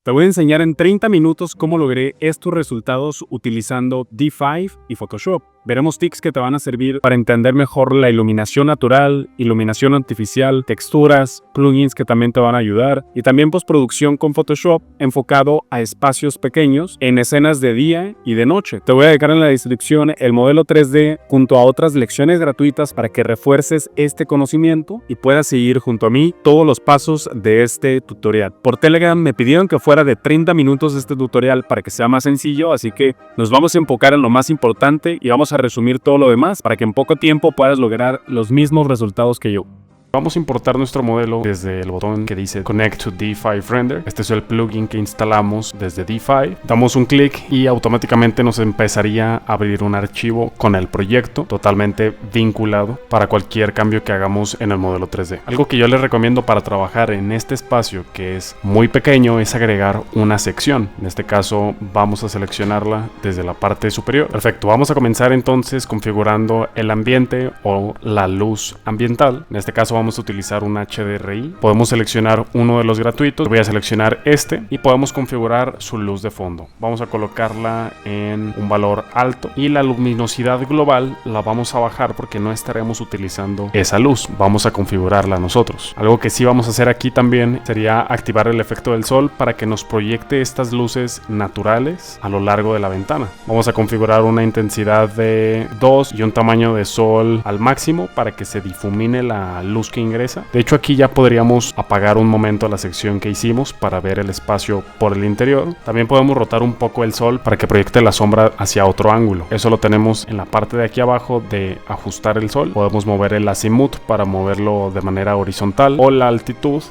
Te voy a enseñar en 30 minutos cómo logré estos resultados utilizando D5 y Photoshop. Veremos tips que te van a servir para entender mejor la iluminación natural, iluminación artificial, texturas, plugins que también te van a ayudar y también postproducción con Photoshop enfocado a espacios pequeños en escenas de día y de noche. Te voy a dejar en la descripción el modelo 3D junto a otras lecciones gratuitas para que refuerces este conocimiento y puedas seguir junto a mí todos los pasos de este tutorial. Por Telegram me pidieron que fuera de 30 minutos este tutorial para que sea más sencillo, así que nos vamos a enfocar en lo más importante y vamos a resumir todo lo demás para que en poco tiempo puedas lograr los mismos resultados que yo. Vamos a importar nuestro modelo desde el botón que dice Connect to D5 Render. Este es el plugin que instalamos desde D5. Damos un clic y automáticamente nos empezaría a abrir un archivo con el proyecto totalmente vinculado para cualquier cambio que hagamos en el modelo 3D. Algo que yo les recomiendo para trabajar en este espacio, que es muy pequeño, es agregar una sección. En este caso vamos a seleccionarla desde la parte superior. Perfecto, vamos a comenzar entonces configurando el ambiente o la luz ambiental. En este caso vamos a utilizar un HDRI. Podemos seleccionar uno de los gratuitos. Voy a seleccionar este y podemos configurar su luz de fondo. Vamos a colocarla en un valor alto y la luminosidad global la vamos a bajar porque no estaremos utilizando esa luz. Vamos a configurarla nosotros. Algo que sí vamos a hacer aquí también sería activar el efecto del sol para que nos proyecte estas luces naturales a lo largo de la ventana. Vamos a configurar una intensidad de 2 y un tamaño de sol al máximo para que se difumine la luz que ingresa. De hecho, aquí ya podríamos apagar un momento la sección que hicimos para ver el espacio por el interior. También podemos rotar un poco el sol para que proyecte la sombra hacia otro ángulo. Eso lo tenemos en la parte de aquí abajo de ajustar el sol. Podemos mover el azimut para moverlo de manera horizontal o la altitud.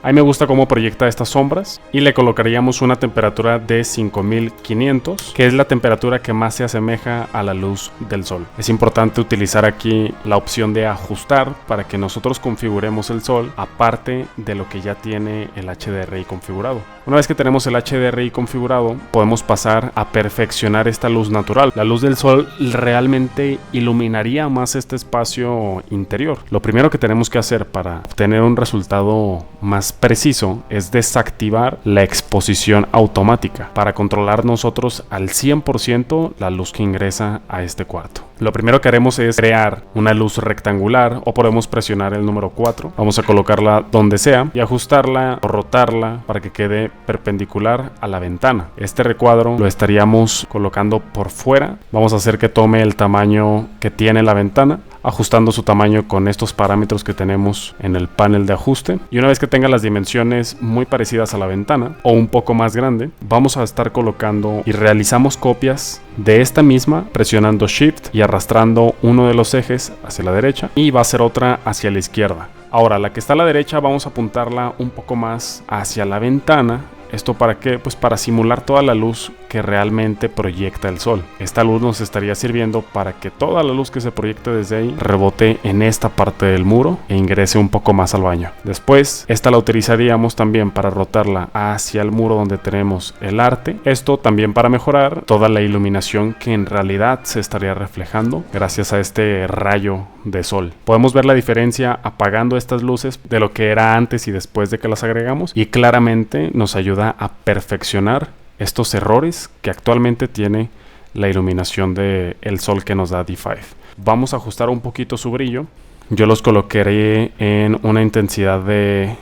A mí me gusta cómo proyecta estas sombras y le colocaríamos una temperatura de 5500, que es la temperatura que más se asemeja a la luz del sol. Es importante utilizar aquí la opción de ajustar para que nosotros configuremos el sol aparte de lo que ya tiene el HDRI configurado. Una vez que tenemos el HDRI configurado, podemos pasar a perfeccionar esta luz natural. La luz del sol realmente iluminaría más este espacio interior. Lo primero que tenemos que hacer para obtener un resultado más preciso es desactivar la exposición automática para controlar nosotros al 100% la luz que ingresa a este cuarto. Lo primero que haremos es crear una luz rectangular o podemos presionar el número 4. Vamos a colocarla donde sea y ajustarla o rotarla para que quede perpendicular a la ventana. Este recuadro lo estaríamos colocando por fuera. Vamos a hacer que tome el tamaño que tiene la ventana, ajustando su tamaño con estos parámetros que tenemos en el panel de ajuste. Y una vez que tenga las dimensiones muy parecidas a la ventana o un poco más grande, vamos a estar colocando y realizamos copias de esta misma presionando Shift y arrastrando uno de los ejes hacia la derecha y va a ser otra hacia la izquierda. Ahora, la que está a la derecha vamos a apuntarla un poco más hacia la ventana. ¿Esto para qué? Pues para simular toda la luz que realmente proyecta el sol. Esta luz nos estaría sirviendo para que toda la luz que se proyecte desde ahí rebote en esta parte del muro e ingrese un poco más al baño. Después, esta la utilizaríamos también para rotarla hacia el muro donde tenemos el arte. Esto también para mejorar toda la iluminación que en realidad se estaría reflejando gracias a este rayo de sol. Podemos ver la diferencia apagando estas luces de lo que era antes y después de que las agregamos y claramente nos ayuda a perfeccionar estos errores que actualmente tiene la iluminación del sol que nos da D5. Vamos a ajustar un poquito su brillo. Yo los colocaré en una intensidad de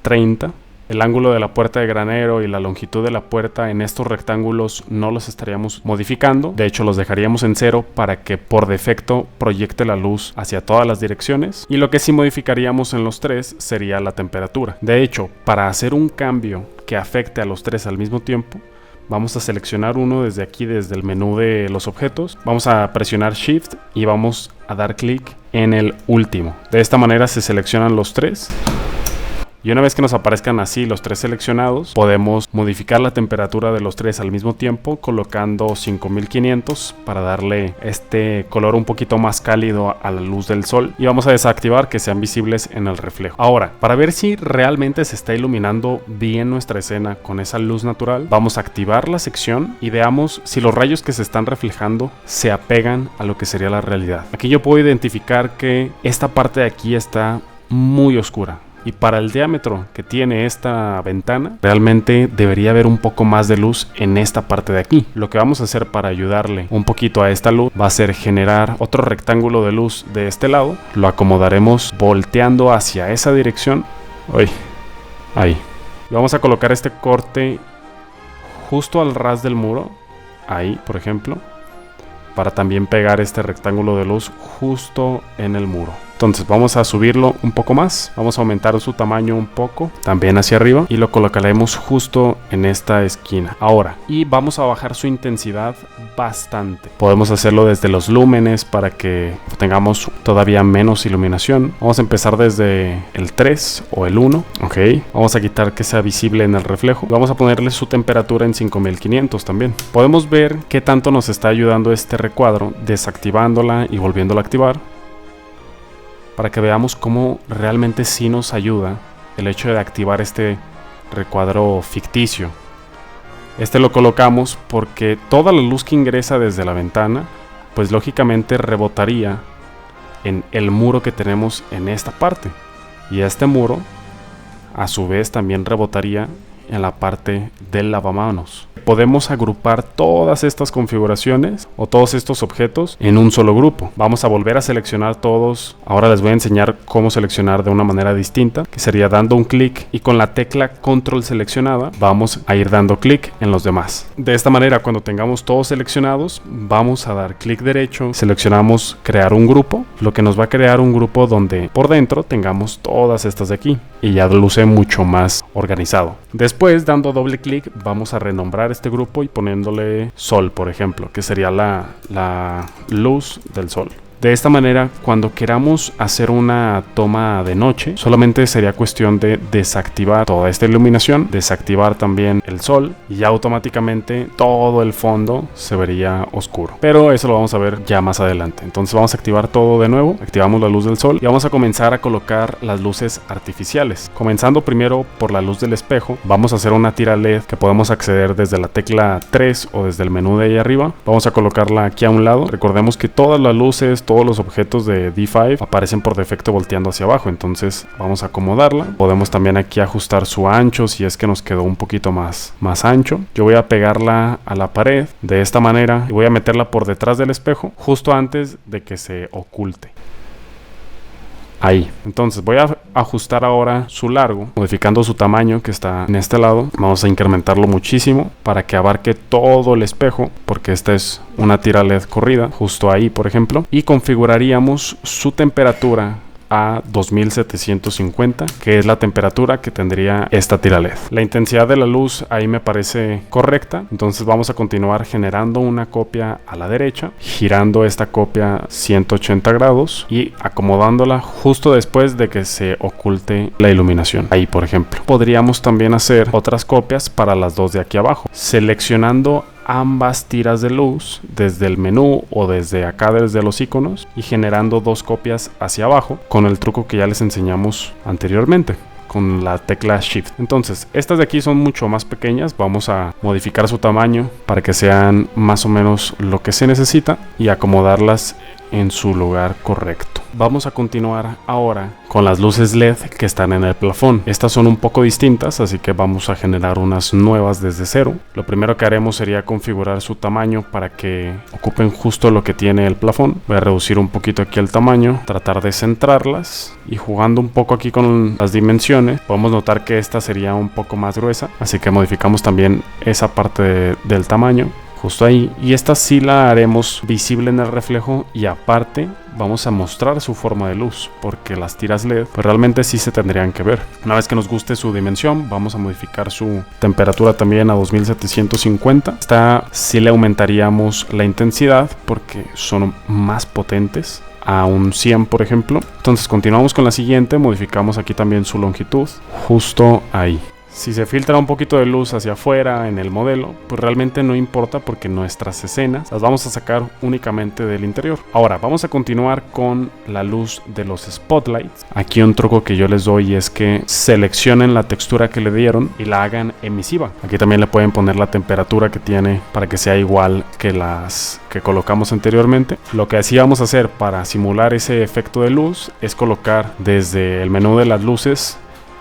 30. El ángulo de la puerta de granero y la longitud de la puerta en estos rectángulos no los estaríamos modificando. De hecho, los dejaríamos en 0 para que por defecto proyecte la luz hacia todas las direcciones. Y lo que sí modificaríamos en los tres sería la temperatura. De hecho, para hacer un cambio que afecte a los tres al mismo tiempo, vamos a seleccionar uno desde aquí, desde el menú de los objetos. Vamos a presionar Shift y vamos a dar clic en el último. De esta manera se seleccionan los tres. Y una vez que nos aparezcan así los tres seleccionados, podemos modificar la temperatura de los tres al mismo tiempo colocando 5500 para darle este color un poquito más cálido a la luz del sol. Y vamos a desactivar que sean visibles en el reflejo. Ahora, para ver si realmente se está iluminando bien nuestra escena con esa luz natural, vamos a activar la sección y veamos si los rayos que se están reflejando se apegan a lo que sería la realidad. Aquí yo puedo identificar que esta parte de aquí está muy oscura. Y para el diámetro que tiene esta ventana, realmente debería haber un poco más de luz en esta parte de aquí. Lo que vamos a hacer para ayudarle un poquito a esta luz va a ser generar otro rectángulo de luz de este lado. Lo acomodaremos volteando hacia esa dirección. Ahí. Y vamos a colocar este corte justo al ras del muro. Ahí, por ejemplo. Para también pegar este rectángulo de luz justo en el muro. Entonces vamos a subirlo un poco más, vamos a aumentar su tamaño un poco, también hacia arriba, y lo colocaremos justo en esta esquina. Ahora, y vamos a bajar su intensidad bastante. Podemos hacerlo desde los lúmenes para que tengamos todavía menos iluminación. Vamos a empezar desde el 3 o el 1, ok. Vamos a quitar que sea visible en el reflejo. Vamos a ponerle su temperatura en 5500 también. Podemos ver qué tanto nos está ayudando este recuadro, desactivándola y volviéndola a activar, para que veamos cómo realmente sí nos ayuda el hecho de activar este recuadro ficticio. Este lo colocamos porque toda la luz que ingresa desde la ventana, pues lógicamente rebotaría en el muro que tenemos en esta parte. Y este muro, a su vez, también rebotaría en la parte del lavamanos. Podemos agrupar todas estas configuraciones o todos estos objetos en un solo grupo. Vamos a volver a seleccionar todos. Ahora les voy a enseñar cómo seleccionar de una manera distinta, que sería dando un clic y con la tecla control seleccionada vamos a ir dando clic en los demás. De esta manera, cuando tengamos todos seleccionados, vamos a dar clic derecho, seleccionamos crear un grupo, lo que nos va a crear un grupo donde por dentro tengamos todas estas de aquí y ya luce mucho más organizado. Después, dando doble clic, vamos a renombrar este grupo y poniéndole sol, por ejemplo, que sería la luz del sol. De esta manera, cuando queramos hacer una toma de noche, solamente sería cuestión de desactivar toda esta iluminación, desactivar también el sol y ya automáticamente todo el fondo se vería oscuro. Pero eso lo vamos a ver ya más adelante. Entonces vamos a activar todo de nuevo, activamos la luz del sol y vamos a comenzar a colocar las luces artificiales. Comenzando primero por la luz del espejo, vamos a hacer una tira LED que podemos acceder desde la tecla 3 o desde el menú de ahí arriba. Vamos a colocarla aquí a un lado. Recordemos que todas las luces, todos los objetos de D5 aparecen por defecto volteando hacia abajo, entonces vamos a acomodarla. Podemos también aquí ajustar su ancho si es que nos quedó un poquito más ancho. Yo voy a pegarla a la pared de esta manera y voy a meterla por detrás del espejo justo antes de que se oculte. Ahí. Entonces voy a ajustar ahora su largo, modificando su tamaño que está en este lado. Vamos a incrementarlo muchísimo para que abarque todo el espejo, porque esta es una tira LED corrida, justo ahí por ejemplo. Y configuraríamos su temperatura a 2750, que es la temperatura que tendría esta tira LED. La intensidad de la luz ahí me parece correcta, entonces vamos a continuar generando una copia a la derecha, girando esta copia 180 grados y acomodándola justo después de que se oculte la iluminación. Ahí por ejemplo. Podríamos también hacer otras copias para las dos de aquí abajo, seleccionando ambas tiras de luz desde el menú o desde acá desde los iconos y generando dos copias hacia abajo con el truco que ya les enseñamos anteriormente con la tecla Shift. Entonces estas de aquí son mucho más pequeñas, vamos a modificar su tamaño para que sean más o menos lo que se necesita y acomodarlas en su lugar correcto. Vamos a continuar ahora con las luces LED que están en el plafón. Estas son un poco distintas, así que vamos a generar unas nuevas desde cero. Lo primero que haremos sería configurar su tamaño para que ocupen justo lo que tiene el plafón. Voy a reducir un poquito aquí el tamaño, tratar de centrarlas y jugando un poco aquí con las dimensiones, podemos notar que esta sería un poco más gruesa, así que modificamos también esa parte del tamaño. Justo ahí, y esta sí la haremos visible en el reflejo y aparte vamos a mostrar su forma de luz porque las tiras LED pues realmente sí se tendrían que ver. Una vez que nos guste su dimensión vamos a modificar su temperatura también a 2750. Esta sí le aumentaríamos la intensidad porque son más potentes a un 100 por ejemplo. Entonces continuamos con la siguiente, modificamos aquí también su longitud justo ahí. Si se filtra un poquito de luz hacia afuera en el modelo, pues realmente no importa porque nuestras escenas las vamos a sacar únicamente del interior. Ahora vamos a continuar con la luz de los spotlights. Aquí un truco que yo les doy es que seleccionen la textura que le dieron y la hagan emisiva. Aquí también le pueden poner la temperatura que tiene para que sea igual que las que colocamos anteriormente. Lo que así vamos a hacer para simular ese efecto de luz es colocar desde el menú de las luces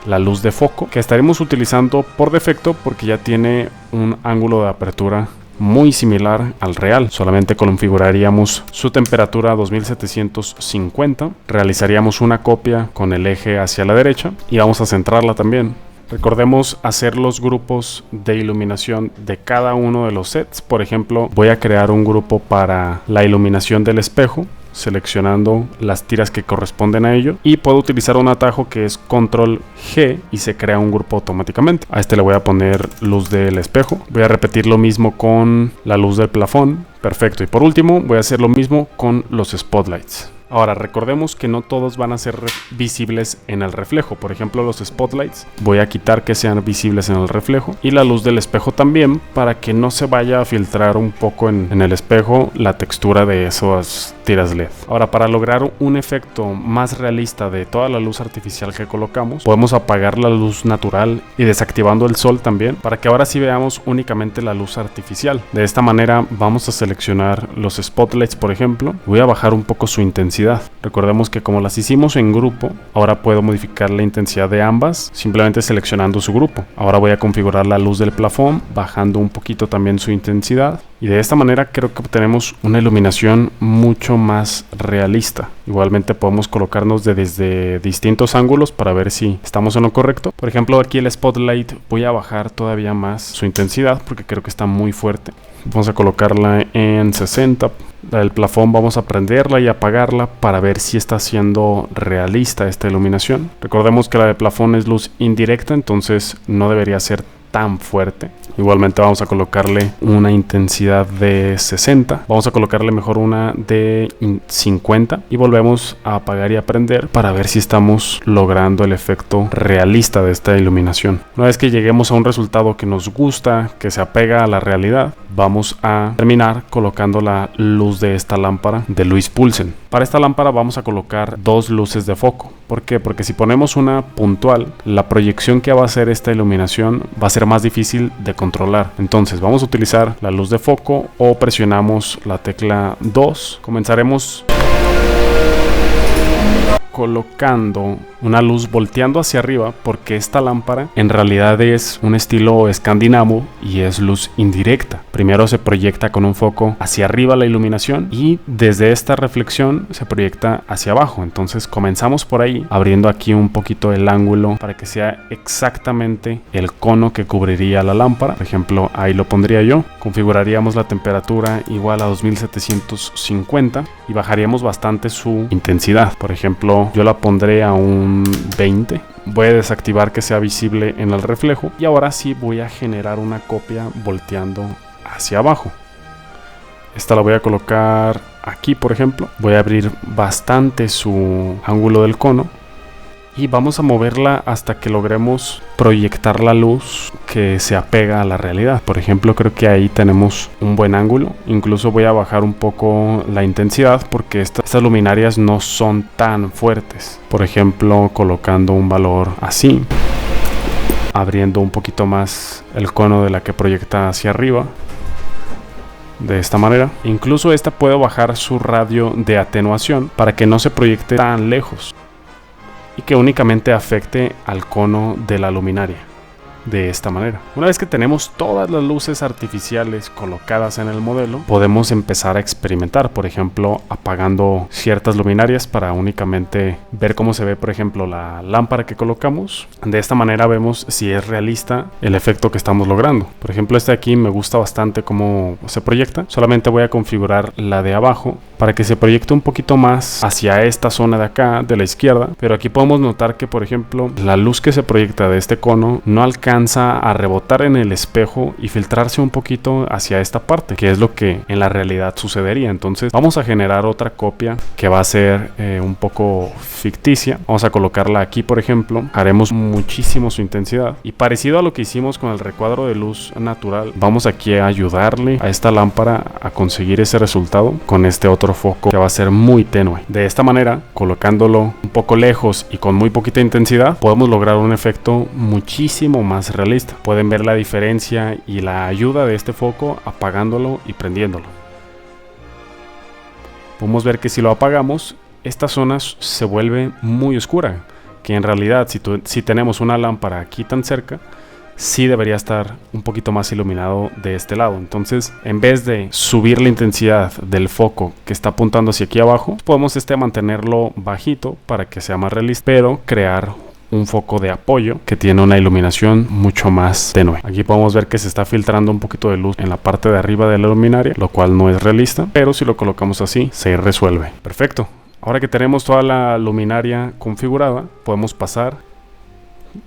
la luz de foco, que estaremos utilizando por defecto porque ya tiene un ángulo de apertura muy similar al real. Solamente configuraríamos su temperatura a 2750, realizaríamos una copia con el eje hacia la derecha y vamos a centrarla también. Recordemos hacer los grupos de iluminación de cada uno de los sets. Por ejemplo, voy a crear un grupo para la iluminación del espejo, seleccionando las tiras que corresponden a ello, y puedo utilizar un atajo que es control G y se crea un grupo automáticamente. A este le voy a poner luz del espejo. Voy a repetir lo mismo con la luz del plafón. Perfecto. Y por último voy a hacer lo mismo con los spotlights. Ahora recordemos que no todos van a ser visibles en el reflejo. Por ejemplo, los spotlights voy a quitar que sean visibles en el reflejo, y la luz del espejo también, para que no se vaya a filtrar un poco en el espejo la textura de esas tiras LED. Ahora, para lograr un efecto más realista de toda la luz artificial que colocamos, podemos apagar la luz natural y desactivando el sol también, para que ahora sí veamos únicamente la luz artificial. De esta manera vamos a seleccionar los spotlights, por ejemplo. Voy a bajar un poco su intensidad. Recordemos que como las hicimos en grupo, ahora puedo modificar la intensidad de ambas simplemente seleccionando su grupo. Ahora voy a configurar la luz del plafón, bajando un poquito también su intensidad, y de esta manera creo que obtenemos una iluminación mucho más realista. Igualmente podemos colocarnos desde distintos ángulos para ver si estamos en lo correcto. Por ejemplo, aquí el spotlight voy a bajar todavía más su intensidad porque creo que está muy fuerte. Vamos a colocarla en 60. La del plafón vamos a prenderla y apagarla para ver si está siendo realista esta iluminación. Recordemos que la de plafón es luz indirecta, entonces no debería ser tan fuerte. Igualmente vamos a colocarle una intensidad de 60. Vamos a colocarle mejor una de 50 y volvemos a apagar y a prender para ver si estamos logrando el efecto realista de esta iluminación. Una vez que lleguemos a un resultado que nos gusta, que se apega a la realidad, vamos a terminar colocando la luz de esta lámpara de Louis Poulsen. Para esta lámpara vamos a colocar dos luces de foco. ¿Por qué? Porque si ponemos una puntual, la proyección que va a hacer esta iluminación va a ser más difícil de controlar. Entonces vamos a utilizar la luz de foco o presionamos la tecla 2. Comenzaremos colocando una luz volteando hacia arriba, porque esta lámpara en realidad es un estilo escandinavo y es luz indirecta. Primero se proyecta con un foco hacia arriba la iluminación y desde esta reflexión se proyecta hacia abajo. Entonces comenzamos por ahí, abriendo aquí un poquito el ángulo para que sea exactamente el cono que cubriría la lámpara. Por ejemplo, ahí lo pondría yo. Configuraríamos la temperatura igual a 2750 y bajaríamos bastante su intensidad. Por ejemplo, yo la pondré a un 20. Voy a desactivar que sea visible en el reflejo y ahora sí voy a generar una copia volteando hacia abajo. Esta la voy a colocar aquí, por ejemplo. Voy a abrir bastante su ángulo del cono y vamos a moverla hasta que logremos proyectar la luz que se apega a la realidad. Por ejemplo, creo que ahí tenemos un buen ángulo. Incluso voy a bajar un poco la intensidad porque estas luminarias no son tan fuertes. Por ejemplo, colocando un valor así, abriendo un poquito más el cono de la que proyecta hacia arriba. De esta manera. Incluso esta puedo bajar su radio de atenuación para que no se proyecte tan lejos y que únicamente afecte al cono de la luminaria. De esta manera, una vez que tenemos todas las luces artificiales colocadas en el modelo, podemos empezar a experimentar, por ejemplo, apagando ciertas luminarias para únicamente ver cómo se ve, por ejemplo, la lámpara que colocamos. De esta manera vemos si es realista el efecto que estamos logrando. Por ejemplo, este de aquí me gusta bastante cómo se proyecta. Solamente voy a configurar la de abajo para que se proyecte un poquito más hacia esta zona de acá, de la izquierda. Pero aquí podemos notar que, por ejemplo, la luz que se proyecta de este cono no alcanza a rebotar en el espejo y filtrarse un poquito hacia esta parte, que es lo que en la realidad sucedería. Entonces vamos a generar otra copia que va a ser un poco ficticia. Vamos a colocarla aquí, por ejemplo. Haremos muchísimo su intensidad y parecido a lo que hicimos con el recuadro de luz natural, vamos aquí a ayudarle a esta lámpara a conseguir ese resultado con este otro foco que va a ser muy tenue. De esta manera, colocándolo un poco lejos y con muy poquita intensidad, podemos lograr un efecto muchísimo más realista. Pueden ver la diferencia y la ayuda de este foco apagándolo y prendiéndolo. Podemos ver que si lo apagamos, esta zona se vuelve muy oscura que en realidad si tenemos una lámpara aquí tan cerca, sí debería estar un poquito más iluminado de este lado. Entonces, en vez de subir la intensidad del foco que está apuntando hacia aquí abajo, podemos mantenerlo bajito para que sea más realista, pero crear un foco de apoyo que tiene una iluminación mucho más tenue. Aquí podemos ver que se está filtrando un poquito de luz en la parte de arriba de la luminaria, lo cual no es realista, pero si lo colocamos así, se resuelve. Perfecto. Ahora que tenemos toda la luminaria configurada, podemos pasar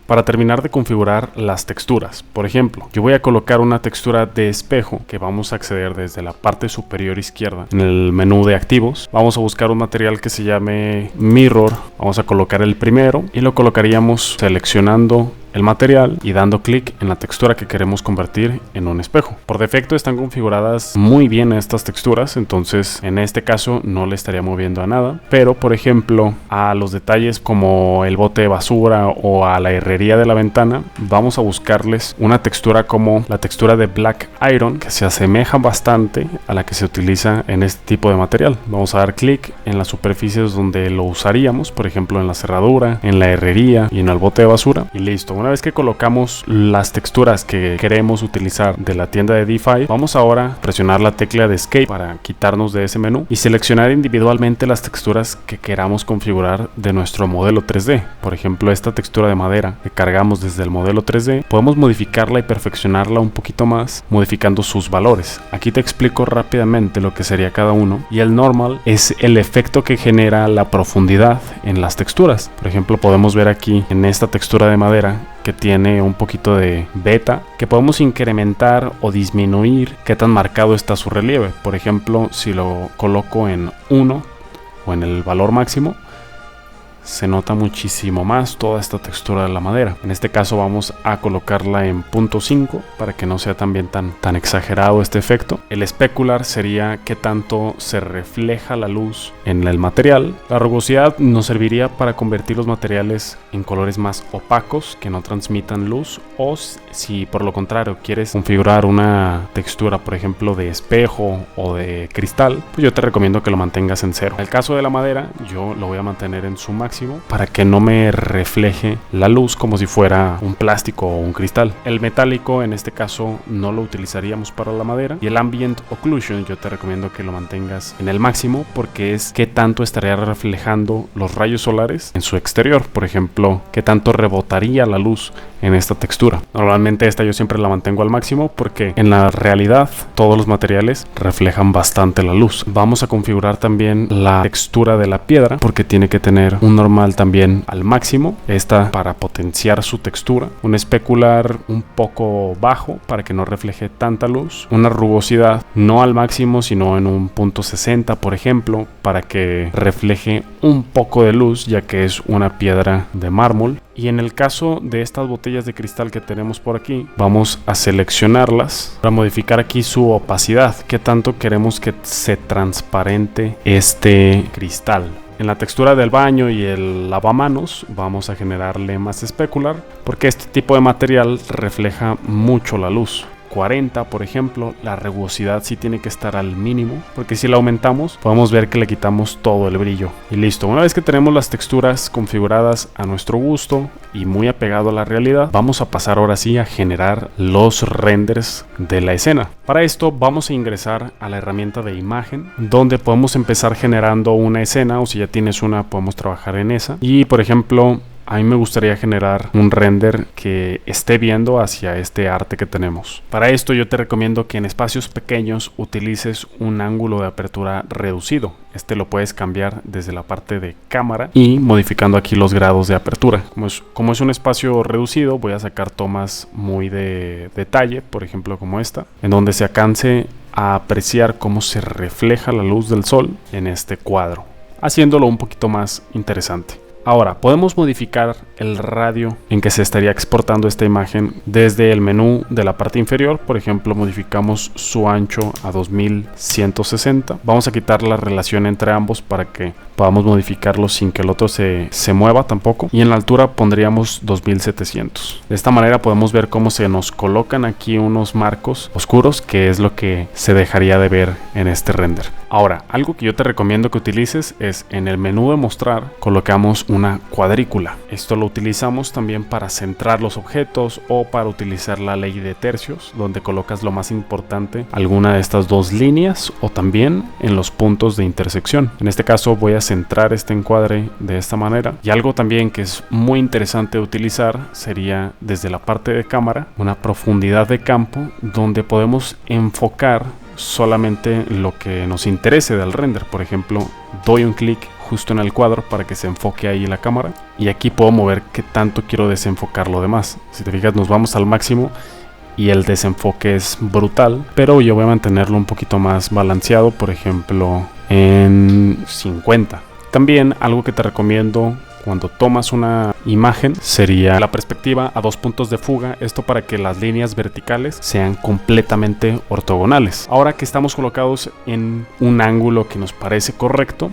para terminar de configurar las texturas. Por ejemplo, yo voy a colocar una textura de espejo que vamos a acceder desde la parte superior izquierda en el menú de activos. Vamos a buscar un material que se llame Mirror. Vamos a colocar el primero y lo colocaríamos seleccionando el material y dando clic en la textura que queremos convertir en un espejo. Por defecto están configuradas muy bien estas texturas, entonces en este caso no le estaría moviendo a nada, pero por ejemplo a los detalles como el bote de basura o a la herrería de la ventana, vamos a buscarles una textura como la textura de Black Iron, que se asemeja bastante a la que se utiliza en este tipo de material. Vamos a dar clic en las superficies donde lo usaríamos, por ejemplo en la cerradura, en la herrería y en el bote de basura, y listo. Una vez que colocamos las texturas que queremos utilizar de la tienda de D5, vamos ahora a presionar la tecla de Escape para quitarnos de ese menú y seleccionar individualmente las texturas que queramos configurar de nuestro modelo 3D. Por ejemplo, esta textura de madera que cargamos desde el modelo 3D, podemos modificarla y perfeccionarla un poquito más, modificando sus valores. Aquí te explico rápidamente lo que sería cada uno, y el Normal es el efecto que genera la profundidad en las texturas. Por ejemplo, podemos ver aquí en esta textura de madera que tiene un poquito de beta, que podemos incrementar o disminuir qué tan marcado está su relieve. Por ejemplo, si lo coloco en 1 o en el valor máximo, se nota muchísimo más toda esta textura de la madera. En este caso vamos a colocarla en 0.5 para que no sea también tan exagerado este efecto. El especular sería qué tanto se refleja la luz en el material. La rugosidad nos serviría para convertir los materiales en colores más opacos que no transmitan luz, o si por lo contrario quieres configurar una textura, por ejemplo de espejo o de cristal, pues yo te recomiendo que lo mantengas en 0. En el caso de la madera, yo lo voy a mantener en su máximo para que no me refleje la luz como si fuera un plástico o un cristal. El metálico en este caso no lo utilizaríamos para la madera, y el ambient occlusion yo te recomiendo que lo mantengas en el máximo, porque es qué tanto estaría reflejando los rayos solares en su exterior. Por ejemplo, qué tanto rebotaría la luz en esta textura. Normalmente esta yo siempre la mantengo al máximo porque en la realidad todos los materiales reflejan bastante la luz. Vamos a configurar también la textura de la piedra porque tiene que tener un normal también al máximo, esta para potenciar su textura, un especular un poco bajo para que no refleje tanta luz, una rugosidad no al máximo sino en un 0.60 por ejemplo, para que refleje un poco de luz ya que es una piedra de mármol. Y en el caso de estas botellas de cristal que tenemos por aquí, vamos a seleccionarlas para modificar aquí su opacidad, qué tanto queremos que se transparente este cristal. En la textura del baño y el lavamanos vamos a generarle más especular porque este tipo de material refleja mucho la luz. 40 por ejemplo, la rugosidad sí tiene que estar al mínimo porque si la aumentamos podemos ver que le quitamos todo el brillo. Y listo, una vez que tenemos las texturas configuradas a nuestro gusto y muy apegado a la realidad, vamos a pasar ahora sí a generar los renders de la escena. Para esto vamos a ingresar a la herramienta de imagen, donde podemos empezar generando una escena, o si ya tienes una podemos trabajar en esa. Y por ejemplo, a mí me gustaría generar un render que esté viendo hacia este arte que tenemos. Para esto yo te recomiendo que en espacios pequeños utilices un ángulo de apertura reducido. Este lo puedes cambiar desde la parte de cámara y modificando aquí los grados de apertura. Como es un espacio reducido, voy a sacar tomas muy de detalle, por ejemplo como esta, en donde se alcance a apreciar cómo se refleja la luz del sol en este cuadro, haciéndolo un poquito más interesante. Ahora, podemos modificar el radio en que se estaría exportando esta imagen desde el menú de la parte inferior. Por ejemplo, modificamos su ancho a 2160. Vamos a quitar la relación entre ambos para que podamos modificarlo sin que el otro se mueva tampoco. Y en la altura pondríamos 2700. De esta manera podemos ver cómo se nos colocan aquí unos marcos oscuros, que es lo que se dejaría de ver en este render. Ahora, algo que yo te recomiendo que utilices es en el menú de mostrar colocamos una cuadrícula. Esto lo utilizamos también para centrar los objetos o para utilizar la ley de tercios, donde colocas lo más importante, alguna de estas dos líneas o también en los puntos de intersección. En este caso voy a centrar este encuadre de esta manera. Y algo también que es muy interesante utilizar sería desde la parte de cámara una profundidad de campo donde podemos enfocar solamente lo que nos interese del render. Por ejemplo, doy un clic justo en el cuadro para que se enfoque ahí la cámara y aquí puedo mover qué tanto quiero desenfocar lo demás. Si te fijas, nos vamos al máximo y el desenfoque es brutal, pero yo voy a mantenerlo un poquito más balanceado, por ejemplo en 50. También algo que te recomiendo cuando tomas una imagen sería la perspectiva a 2 puntos de fuga, esto para que las líneas verticales sean completamente ortogonales. Ahora que estamos colocados en un ángulo que nos parece correcto,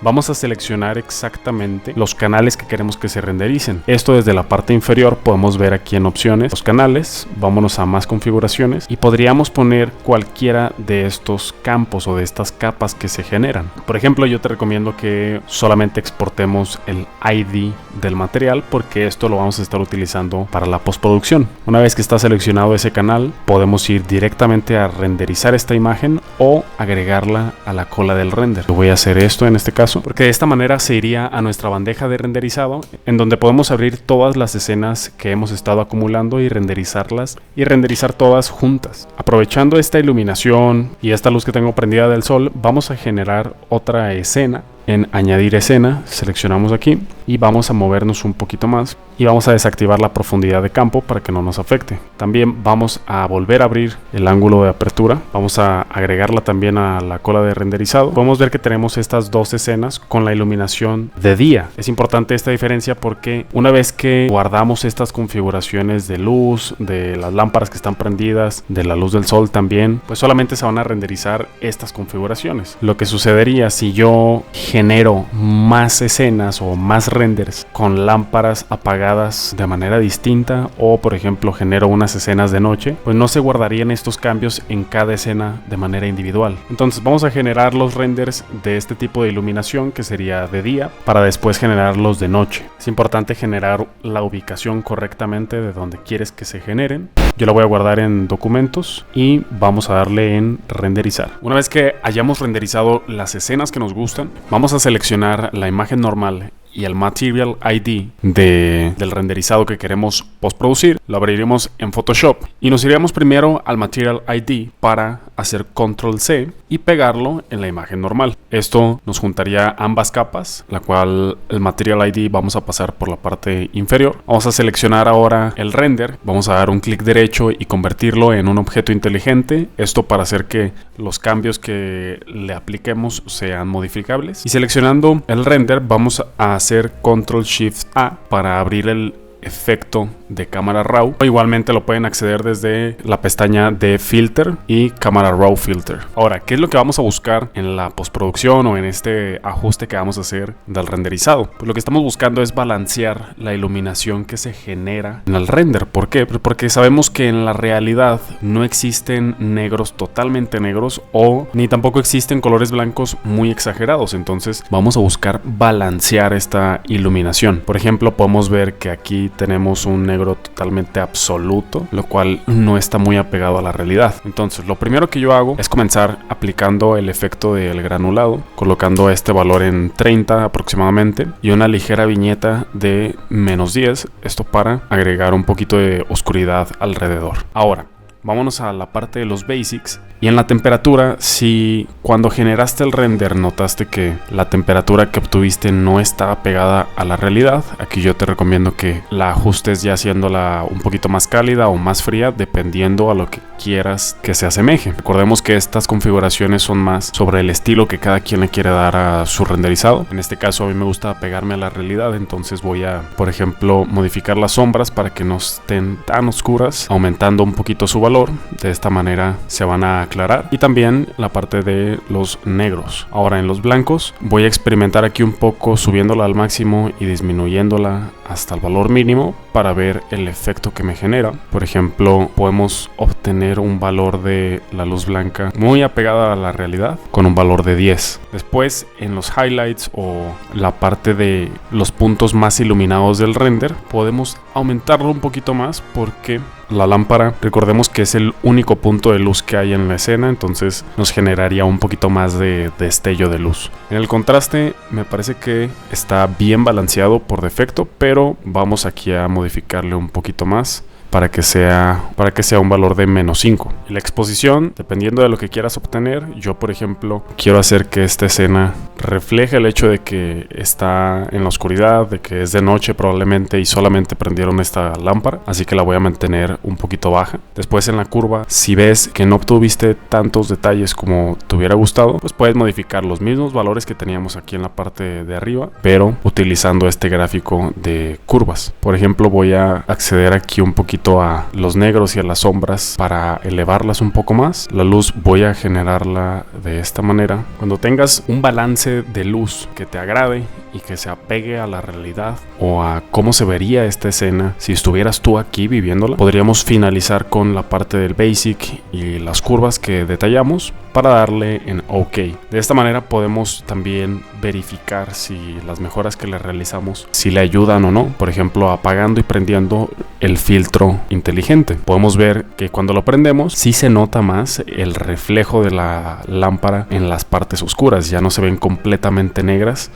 vamos a seleccionar exactamente los canales que queremos que se rendericen. Esto desde la parte inferior podemos ver aquí en opciones los canales, vámonos a más configuraciones y podríamos poner cualquiera de estos campos o de estas capas que se generan. Por ejemplo, yo te recomiendo que solamente exportemos el ID del material porque esto lo vamos a estar utilizando para la postproducción. Una vez que está seleccionado ese canal, podemos ir directamente a renderizar esta imagen o agregarla a la cola del render. Yo voy a hacer esto en este caso porque de esta manera se iría a nuestra bandeja de renderizado en donde podemos abrir todas las escenas que hemos estado acumulando y renderizarlas y renderizar todas juntas. Aprovechando esta iluminación y esta luz que tengo prendida del sol, vamos a generar otra escena. En añadir escena, seleccionamos aquí y vamos a movernos un poquito más y vamos a desactivar la profundidad de campo para que no nos afecte. También vamos a volver a abrir el ángulo de apertura, vamos a agregarla también a la cola de renderizado. Podemos ver que tenemos estas dos escenas con la iluminación de día. Es importante esta diferencia porque una vez que guardamos estas configuraciones de luz, de las lámparas que están prendidas, de la luz del sol también, pues solamente se van a renderizar estas configuraciones. Lo que sucedería si yo genero más escenas o más renders con lámparas apagadas de manera distinta o por ejemplo genero unas escenas de noche, pues no se guardarían estos cambios en cada escena de manera individual. Entonces vamos a generar los renders de este tipo de iluminación que sería de día para después generarlos de noche. Es importante generar la ubicación correctamente de donde quieres que se generen. Yo la voy a guardar en documentos y vamos a darle en renderizar. Una vez que hayamos renderizado las escenas que nos gustan, vamos a seleccionar la imagen normal y el Material ID del renderizado que queremos postproducir. Lo abriremos en Photoshop y nos iríamos primero al Material ID para hacer Control C y pegarlo en la imagen normal. Esto nos juntaría ambas capas, la cual el Material ID vamos a pasar por la parte inferior. Vamos a seleccionar ahora el render, vamos a dar un clic derecho y convertirlo en un objeto inteligente. Esto para hacer que los cambios que le apliquemos sean modificables. Y seleccionando el render vamos a hacer Control Shift A para abrir el efecto de cámara RAW. Igualmente lo pueden acceder desde la pestaña de Filter y cámara RAW Filter. Ahora, ¿qué es lo que vamos a buscar en la postproducción o en este ajuste que vamos a hacer del renderizado? Pues lo que estamos buscando es balancear la iluminación que se genera en el render. ¿Por qué? Porque sabemos que en la realidad no existen negros totalmente negros o ni tampoco existen colores blancos muy exagerados. Entonces vamos a buscar balancear esta iluminación. Por ejemplo, podemos ver que aquí tenemos un negro totalmente absoluto, lo cual no está muy apegado a la realidad. Entonces lo primero que yo hago es comenzar aplicando el efecto del granulado, colocando este valor en 30 aproximadamente y una ligera viñeta de -10, esto para agregar un poquito de oscuridad alrededor. Ahora vámonos a la parte de los basics. Y en la temperatura, si cuando generaste el render notaste que la temperatura que obtuviste no está pegada a la realidad, aquí yo te recomiendo que la ajustes ya haciéndola un poquito más cálida o más fría, dependiendo a lo que quieras que se asemeje. Recordemos que estas configuraciones son más sobre el estilo que cada quien le quiere dar a su renderizado. En este caso a mí me gusta pegarme a la realidad, entonces voy a, por ejemplo, modificar las sombras para que no estén tan oscuras, aumentando un poquito su valor. De esta manera se van a aclarar. Y también la parte de los negros. Ahora en los blancos voy a experimentar aquí un poco, subiéndola al máximo y disminuyéndola hasta el valor mínimo para ver el efecto que me genera. Por ejemplo, podemos obtener un valor de la luz blanca muy apegada a la realidad con un valor de 10. Después, en los highlights o la parte de los puntos más iluminados del render, podemos aumentarlo un poquito más porque la lámpara, recordemos que es el único punto de luz que hay en la escena, entonces nos generaría un poquito más de destello de luz. En el contraste me parece que está bien balanceado por defecto, pero vamos aquí a modificarle un poquito más para que sea un valor de -5. Y la exposición, dependiendo de lo que quieras obtener, yo por ejemplo quiero hacer que esta escena refleje el hecho de que está en la oscuridad, de que es de noche probablemente y solamente prendieron esta lámpara, así que la voy a mantener un poquito baja. Después en la curva, si ves que no obtuviste tantos detalles como te hubiera gustado, pues puedes modificar los mismos valores que teníamos aquí en la parte de arriba, pero utilizando este gráfico de curvas. Por ejemplo, voy a acceder aquí un poquito a los negros y a las sombras para elevarlas un poco más. La luz voy a generarla de esta manera. Cuando tengas un balance de luz que te agrade y que se apegue a la realidad o a cómo se vería esta escena si estuvieras tú aquí viviéndola, podríamos finalizar con la parte del basic y las curvas que detallamos para darle en OK. De esta manera podemos también verificar si las mejoras que le realizamos si le ayudan o no. Por ejemplo, apagando y prendiendo el filtro inteligente. Podemos ver que cuando lo prendemos sí se nota más el reflejo de la lámpara en las partes oscuras. Ya no se ven completamente negras,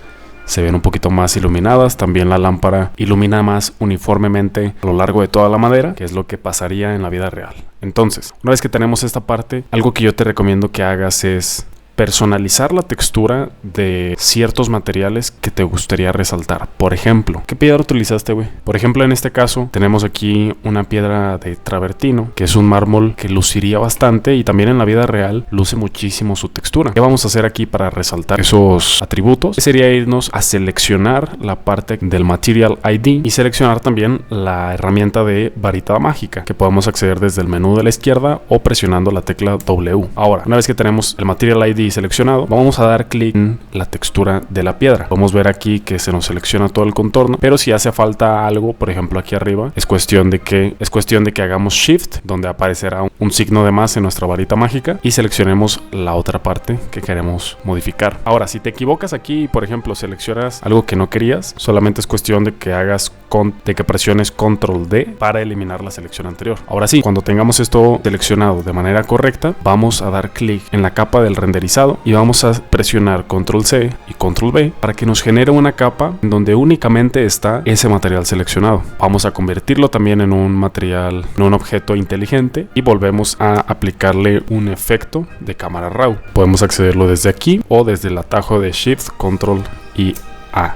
se ven un poquito más iluminadas. También la lámpara ilumina más uniformemente a lo largo de toda la madera, que es lo que pasaría en la vida real. Entonces, una vez que tenemos esta parte, algo que yo te recomiendo que hagas es personalizar la textura de ciertos materiales que te gustaría resaltar. Por ejemplo, ¿qué piedra utilizaste, güey? Por ejemplo, en este caso tenemos aquí una piedra de travertino, que es un mármol que luciría bastante y también en la vida real luce muchísimo su textura. ¿Qué vamos a hacer aquí para resaltar esos atributos? Sería irnos a seleccionar la parte del Material ID y seleccionar también la herramienta de varita mágica, que podemos acceder desde el menú de la izquierda o presionando la tecla W. Ahora, una vez que tenemos el Material ID seleccionado, vamos a dar clic en la textura de la piedra. Podemos ver aquí que se nos selecciona todo el contorno, pero si hace falta algo, por ejemplo aquí arriba, es cuestión de que hagamos Shift, donde aparecerá un signo de más en nuestra varita mágica y seleccionemos la otra parte que queremos modificar. Ahora, si te equivocas aquí, por ejemplo, seleccionas algo que no querías, solamente es cuestión de que presiones Control D para eliminar la selección anterior. Ahora sí, cuando tengamos esto seleccionado de manera correcta, vamos a dar clic en la capa del renderizado y vamos a presionar Control C y Control V para que nos genere una capa en donde únicamente está ese material seleccionado. Vamos a convertirlo también en un material, en un objeto inteligente, y volvemos a aplicarle un efecto de cámara RAW. Podemos accederlo desde aquí o desde el atajo de Shift, Control y A.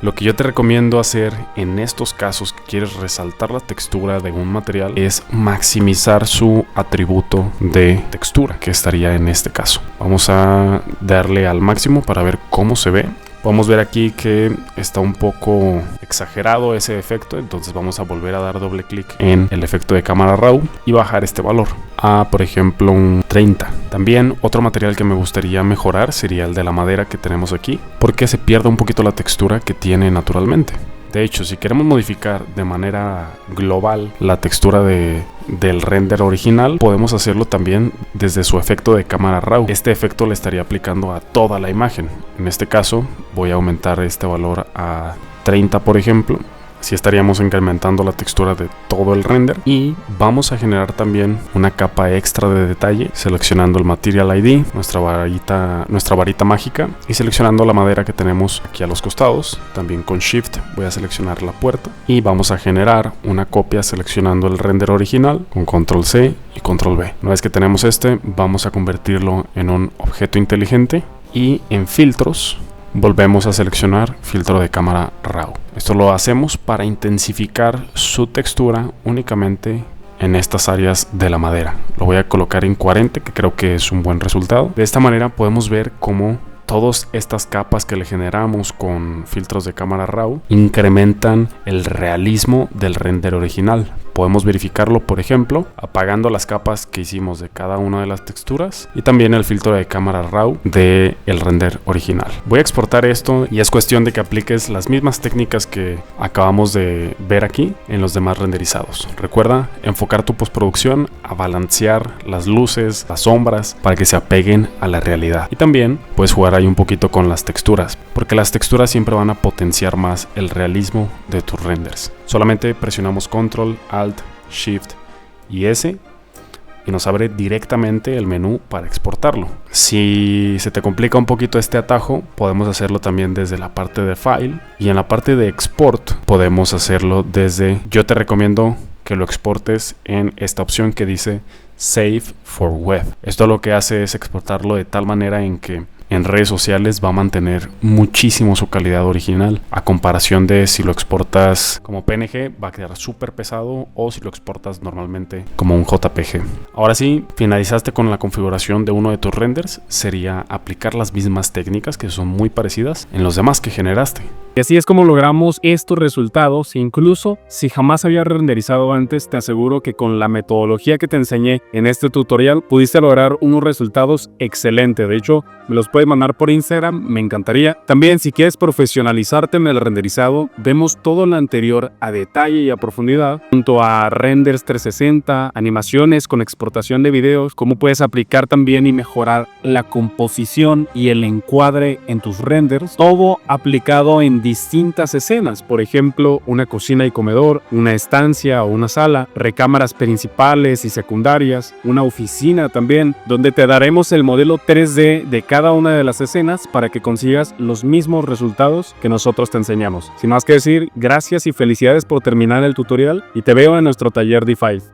Lo que yo te recomiendo hacer en estos casos que quieres resaltar la textura de un material es maximizar su atributo de textura, que estaría en este caso. Vamos a darle al máximo para ver cómo se ve. Podemos ver aquí que está un poco exagerado ese efecto, entonces vamos a volver a dar doble clic en el efecto de cámara RAW y bajar este valor a, por ejemplo, un 30. También otro material que me gustaría mejorar sería el de la madera que tenemos aquí, porque se pierde un poquito la textura que tiene naturalmente. De hecho, si queremos modificar de manera global la textura del render original, podemos hacerlo también desde su efecto de cámara RAW. Este efecto le estaría aplicando a toda la imagen. En este caso, voy a aumentar este valor a 30, por ejemplo. Así estaríamos incrementando la textura de todo el render. Y vamos a generar también una capa extra de detalle, seleccionando el Material ID, nuestra varita mágica, y seleccionando la madera que tenemos aquí a los costados. También con Shift voy a seleccionar la puerta y vamos a generar una copia seleccionando el render original con Control C y Control V. Una vez que tenemos vamos a convertirlo en un objeto inteligente y en filtros volvemos a seleccionar filtro de cámara RAW. Esto lo hacemos para intensificar su textura únicamente en estas áreas de la madera. Lo voy a colocar en 40, que creo que es un buen resultado. De esta manera podemos ver cómo todas estas capas que le generamos con filtros de cámara RAW incrementan el realismo del render original. Podemos verificarlo, por ejemplo, apagando las capas que hicimos de cada una de las texturas y también el filtro de cámara RAW del render original. Voy a exportar esto y es cuestión de que apliques las mismas técnicas que acabamos de ver aquí en los demás renderizados. Recuerda enfocar tu postproducción a balancear las luces, las sombras, para que se apeguen a la realidad. Y también puedes jugar ahí un poquito con las texturas, porque las texturas siempre van a potenciar más el realismo de tus renders. Solamente presionamos Control, Alt, Shift y S y nos abre directamente el menú para exportarlo. Si se te complica un poquito este atajo, podemos hacerlo también desde la parte de File, y en la parte de Export podemos hacerlo desde, yo te recomiendo que lo exportes en esta opción que dice Save for Web. Esto lo que hace es exportarlo de tal manera en que en redes sociales va a mantener muchísimo su calidad original, a comparación de si lo exportas como PNG va a quedar súper pesado, o si lo exportas normalmente como un JPG. Ahora sí, finalizaste con la configuración de uno de tus renders. Sería aplicar las mismas técnicas, que son muy parecidas, en los demás que generaste. Y así es como logramos estos resultados. Incluso si jamás había renderizado antes, te aseguro que con la metodología que te enseñé en este tutorial pudiste lograr unos resultados excelentes. De hecho, me los puedes mandar por Instagram, me encantaría. También, si quieres profesionalizarte en el renderizado, vemos todo lo anterior a detalle y a profundidad, junto a renders 360, animaciones con exportación de videos, cómo puedes aplicar también y mejorar la composición y el encuadre en tus renders, todo aplicado en distintas escenas. Por ejemplo, una cocina y comedor, una estancia o una sala, recámaras principales y secundarias, una oficina también, donde te daremos el modelo 3D de cada una de las escenas para que consigas los mismos resultados que nosotros te enseñamos. Sin más que decir, gracias y felicidades por terminar el tutorial, y te veo en nuestro taller D5.